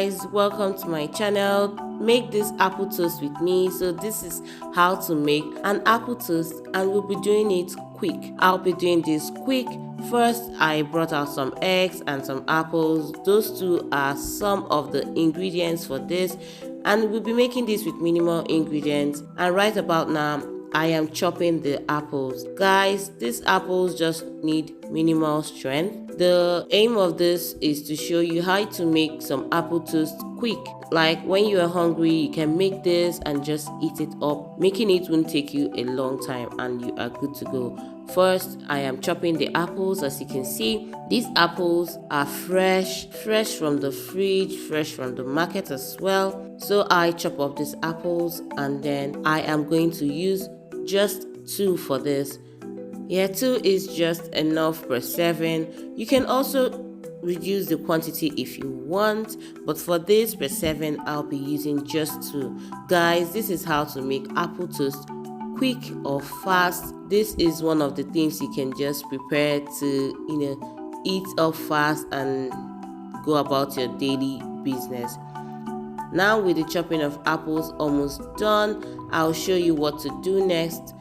guys, welcome to my channel. Make this apple toast with me. So this is how to make an apple toast, and we'll be doing it quick. I'll be doing this quick. First, I brought out some eggs and some apples. Those two are some of the ingredients for this, and we'll be making this with minimal ingredients. And right about now, I am chopping the apples. Guys, these apples just need minimal strength. The aim of this is to show you how to make some apple toast quick. Like when you are hungry, you can make this and just eat it up. Making it won't take you a long time and you are good to go. First, I am chopping the apples. As you can see, these apples are fresh from the fridge, fresh from the market as well. So I chop up these apples, and then I am going to use just 2 for this. Yeah, 2 is just enough per serving. You can also reduce the quantity if you want, but for this per serving, I'll be using just 2. Guys, this is how to make apple toast quick or fast. This is one of the things you can just prepare to eat up fast and go about your daily business. Now with the chopping of apples almost done, I'll show you what to do next.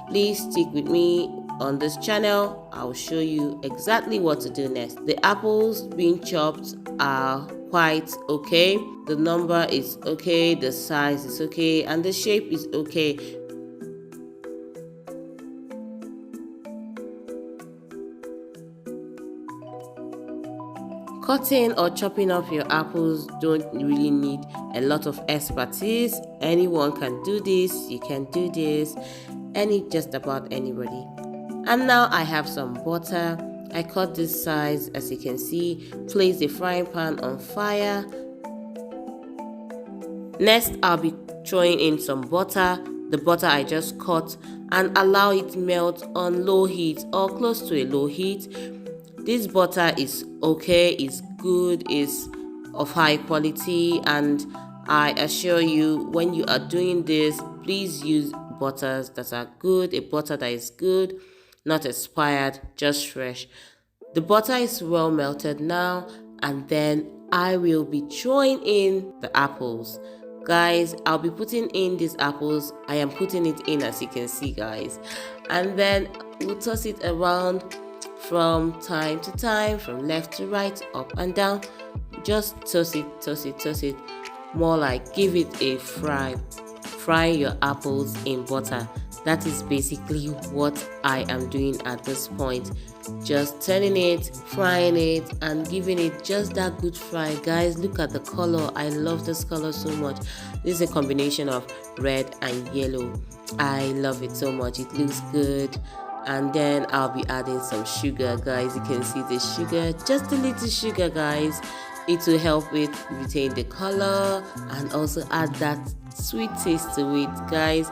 Please stick with me on this channel. I'll show you exactly what to do next. The apples being chopped are quite okay. The number is okay, the size is okay, and the shape is okay. Cutting or chopping up your apples don't really need a lot of expertise. Anyone can do this. You can do this. Just about anybody. And now I have some butter. I cut this size, as you can see. Place the frying pan on fire. Next, I'll be throwing in some butter. The butter I just cut, and allow it melt on low heat or close to a low heat. This butter is okay, is good, is of high quality, and I assure you, when you are doing this, please use butters that are good, a butter that is good, not expired, just fresh. The butter is well melted now, and then I will be throwing in the apples. Guys, I'll be putting in these apples. I am putting it in, as you can see, guys, and then we'll toss it around from time to time, from left to right, up and down. Just toss it, more like give it a fry. Fry your apples in butter. That is basically what I am doing at this point. Just turning it, frying it, and giving it just that good fry. Guys, look at the color. I love this color so much. This is a combination of red and yellow. I love it so much. It looks good. And then I'll be adding some sugar. Guys, you can see the sugar, just a little sugar, guys. It will help it retain the color and also add that sweet taste to it. Guys,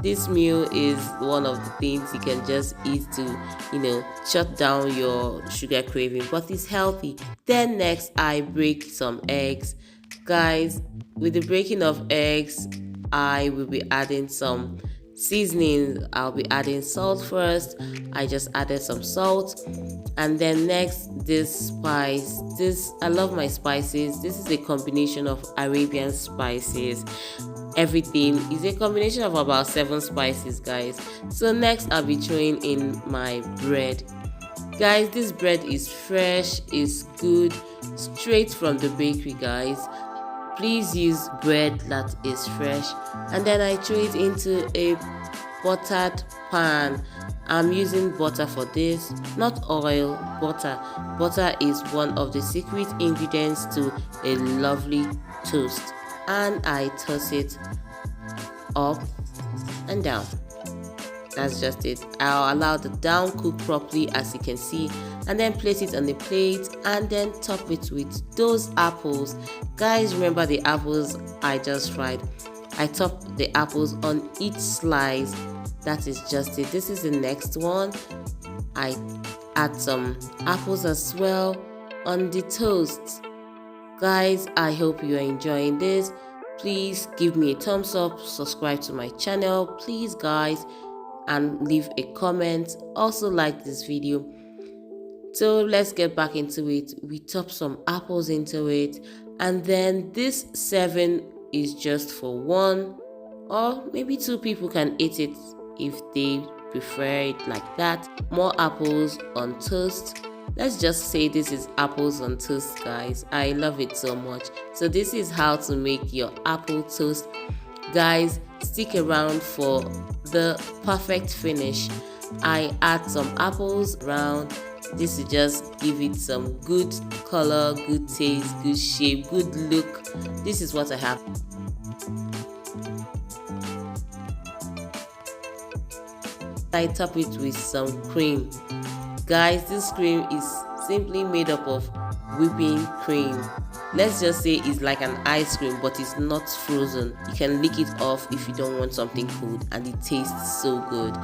this meal is one of the things you can just eat to shut down your sugar craving, but it's healthy. Then next, I break some eggs. Guys, with the breaking of eggs, I will be adding some seasoning. I'll be adding salt first. I just added some salt, and then next, this spice. I love my spices. This is a combination of Arabian spices. Everything is a combination of about 7 spices, guys. So next, I'll be throwing in my bread. Guys, this bread is fresh, is good, straight from the bakery, guys. Please use bread that is fresh. And then I throw it into a buttered pan. I'm using butter for this, not oil, butter. Butter is one of the secret ingredients to a lovely toast. And I toss it up and down. That's just it. I'll allow the down cook properly, as you can see, and then place it on the plate and then top it with those apples. Guys, remember the apples I just fried. I top the apples on each slice. That is just it. This is the next one. I add some apples as well on the toast. Guys, I hope you are enjoying this. Please give me a thumbs up, subscribe to my channel, please, guys, and leave a comment. Also like this video. So let's get back into it. We top some apples into it. And then this serving is just for one or maybe two people can eat it if they prefer it like that. More apples on toast. Let's just say this is apples on toast, guys. I love it so much. So this is how to make your apple toast. Guys, stick around for the perfect finish. I add some apples around. This will just give it some good color, good taste, good shape, good look. This is what I have. I top it with some cream. Guys, this cream is simply made up of whipping cream. Let's just say it's like an ice cream, but it's not frozen. You can lick it off if you don't want something cold, and it tastes so good.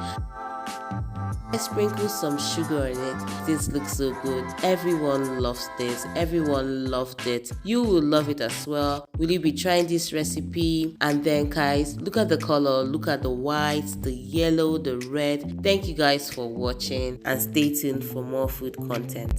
I sprinkle some sugar on it. This looks so good. Everyone loves this. Everyone loved it. You will love it as well. Will you be trying this recipe? And then guys, look at the color. Look at the white, the yellow, the red. Thank you guys for watching, and stay tuned for more food content.